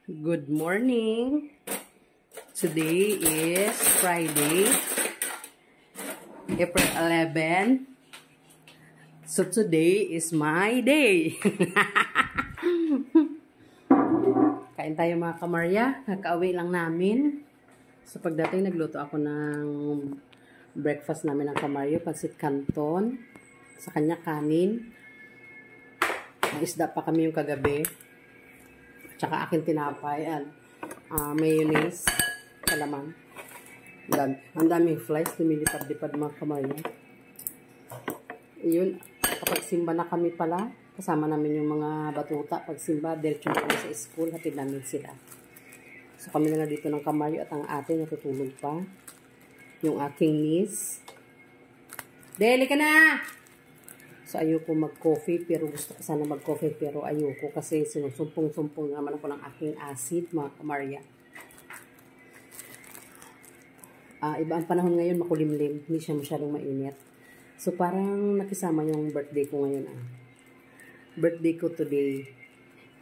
Good morning. Today is Friday, April 11. So today is my day. Kain tayo mga kamarya. Nakauwi lang namin. So pagdating nagluto ako ng breakfast namin ng kamarya. Pansit canton. Sa kanya kanin. May isda pa kami yung kagabi. Tsaka akin tinapay at mayonnaise, kalaman. Ang daming flies, lumilipad-lipad mga kamarya. Yun, kapag simba na kami pala, kasama namin yung mga batuta. Pag simba, diretso na kami sa school, hatid namin sila. So kami na dito ng kamarya at ang ate natutulog pa. Yung aking niece. Deli ka na! So, ayoko mag-coffee, pero gusto ko sana mag-coffee, pero ayoko kasi sinusumpong-sumpong naman ako ng aking acid, mga kamarya. Iba ang panahon ngayon, makulimlim. Hindi siya masyadong mainit. So, parang nakisama yung birthday ko ngayon. Birthday ko today.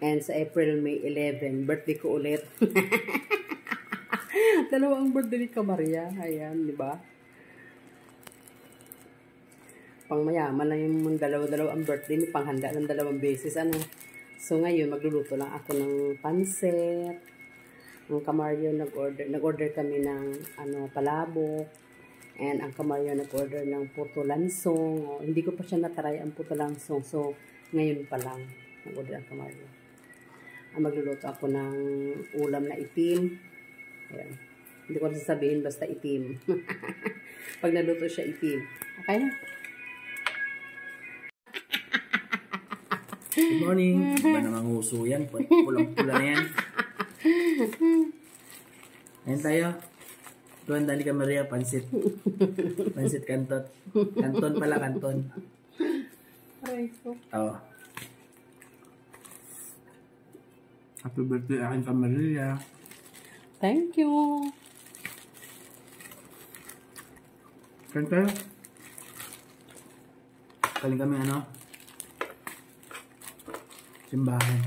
And sa April, May 11, birthday ko ulit. Dalawang birthday ni kamarya. Ayan, di ba? Pang mayaman lang yung dalawa-dalawa ang birthday, may panghanda ng 2 beses. So ngayon, magluluto lang ako ng pansit. Ang kamaryo nag-order kami ng palabok. And ang kamaryo nag-order ng puto lansong. Hindi ko pa siya natry ang puto lansong. So ngayon pa lang nag-order ang kamaryo. Magluluto ako ng ulam na itim. Ayan. Hindi ko sasabihin basta itim. Pag naluto siya itim. Okay na? Good morning. Ba namang uso yan? Pulang-pula na yan. Ayan tayo. Tuwan dali ka Maria, pansit. Pansit kanton. Kanton pala, kanton. Aray ko. Oo. Happy birthday akin ka Maria. Thank you. Kain tayo. Kaling kami simbahan.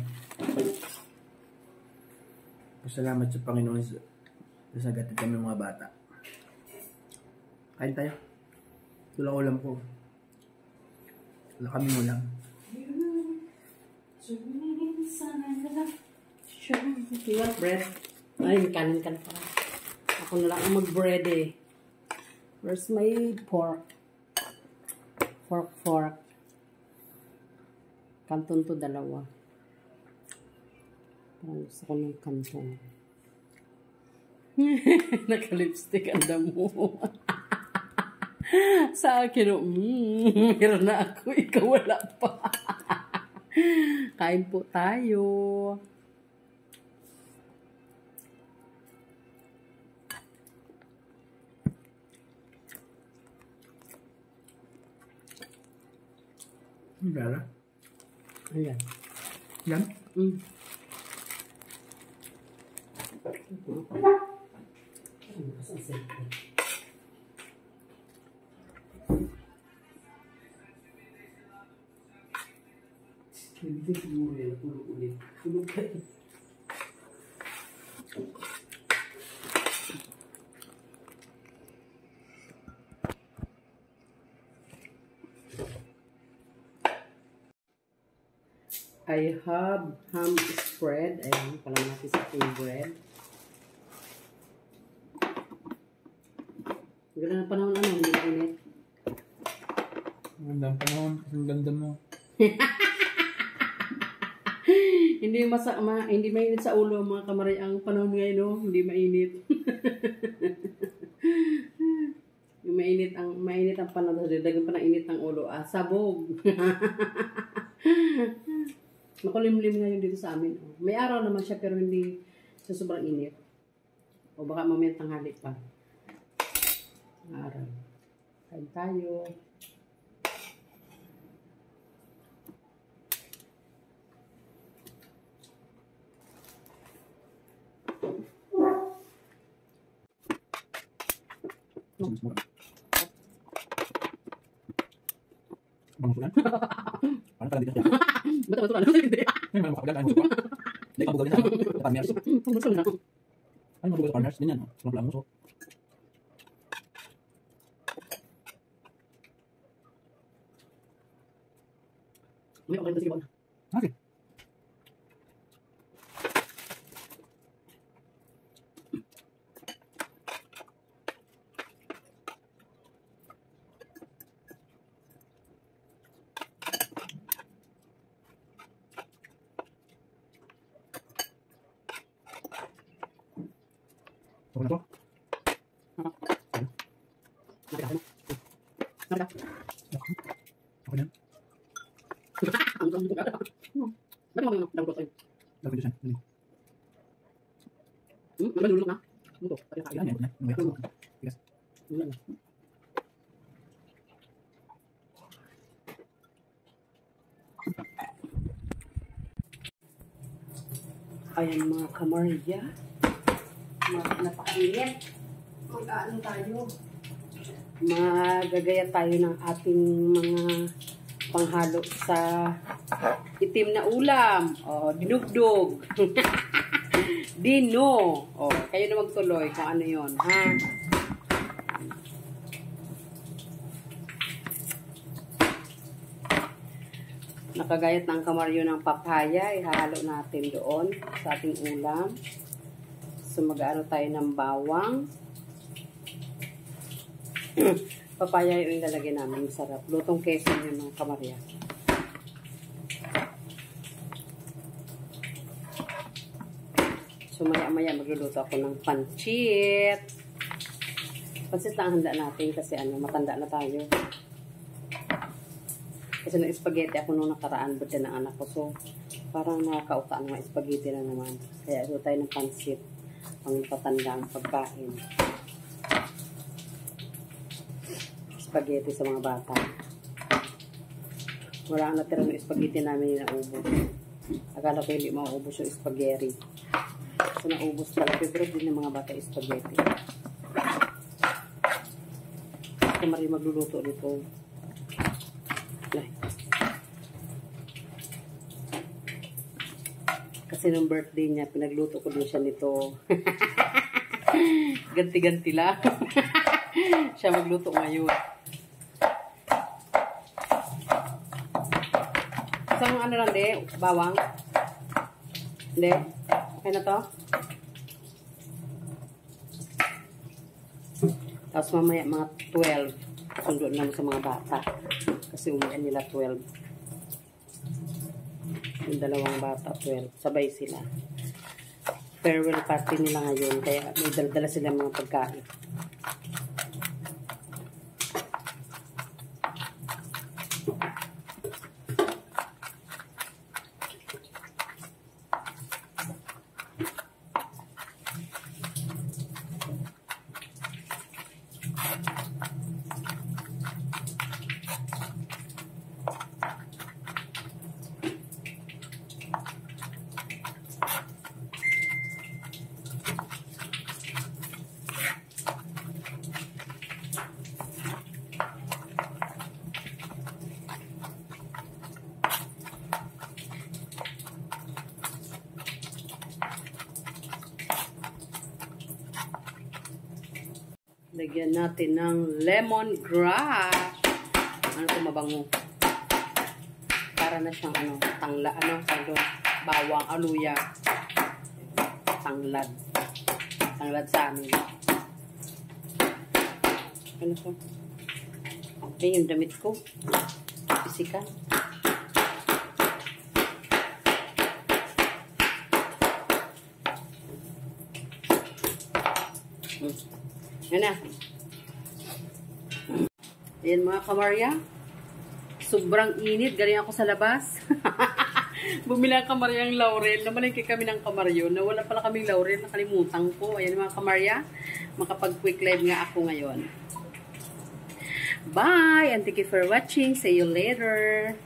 Pasalamat sa Panginoon sa sagatid kami mga bata. Kain tayo. Ito lang ulam ko. Wala kaming ulam. You want bread? Ay, kanin ka pa. Ako na lang ang mag-bread eh. Where's my pork? Fork. Kanton to 2. Parang gusto ko ng kanton. Naka-lipstick ang damo. Sa akin, meron na ako. Ikaw wala pa. Kain po tayo. Dala. Ayan. Yan? Hindi siguro yan. Tulog ulit. Tulog ka. I have ham spread. Ayan, pala natin sa ating bread. Ganda ng panahon hindi mainit. Ganda ng panahon, ang ganda mo. Hindi mainit sa ulo mga kamaray ang panahon ngayon, hindi mainit. Yung mainit ang panahon, dagan pa ng init ng ulo. Sabog. Makulimlim ngayon dito sa amin. May araw naman siya pero hindi sa sobrang init. O baka mamaya tanghali pa. Araw. Kain tayo. Bang sulan? Paano pala dito siya? Betul-betul. May mga makakagala ang suka. Hindi ka bugawin na. Partners. Ano mo bugawin partners? Ganyan. Sumak lang mo. So. May okay na sige ba? Okay. Okay na to? Okay na. Ba't mo nagulot tayo? Lagay ko siya. Dali. Malulunok na? Ito. Ilan yan? Ilan? Tigas. Ayan mga kamarya. Napakainit. Mag-ano tayo? Magagaya tayo ng ating mga panghalo sa itim na ulam. O, dinugdog. Dino. O, kayo na magtuloy kung ano yon, ha? Nakagayat ng kamaryo ng papaya. Ihahalo natin doon sa ating ulam. So, mag-ano tayo ng bawang. Papaya yung ilalagay namin. Sarap. Lutong keso yun ng kamarya. So, maya-maya magluluto ako ng pancit. Pancit lang ang handa natin kasi matanda na tayo. Kasi nag-spaghetti ako nung nakaraan, birthday ng anak ko. So, parang nakakauta ang mga spaghetti na naman. Kaya ito tayo ng pancit. Pang patanda ang pagkain. Spaghetti sa mga bata. Wala ang natira ng spaghetti namin na ubos. Akala ko hindi mauubos yung spaghetti. So, naubos pala. Favorite din ng mga bata yung spaghetti. Ito marin magluluto dito. Kasi nung birthday niya, pinagluto ko din siya nito. Ganti-ganti lang. Siya magluto ngayon. Isang ano lang, de? Bawang? Hindi? Okay na to? Tapos mamaya mga 12. Sundo naman sa mga bata. Kasi umuwi nila 12. Yung dalawang bata, 12. Sabay sila. Farewell party nila ngayon. Kaya may dala sila mga pagkain. Lagyan natin ng lemongrass. Ano ito, mabango. Para na siyang bawang, aluya. Tanglad. Tanglad sa amin. Ano ito? Okay, yung damit ko. Pisikan. Yan na. Ayan mga kamarya. Sobrang init. Galing ako sa labas. Bumila ang kamarya ang laurel. Namalingki kami ng kamaryo. Nawala pala kaming laurel. Nakalimutan ko. Ayan mga kamarya. Makapag-quick live nga ako ngayon. Bye! And thank you for watching. See you later.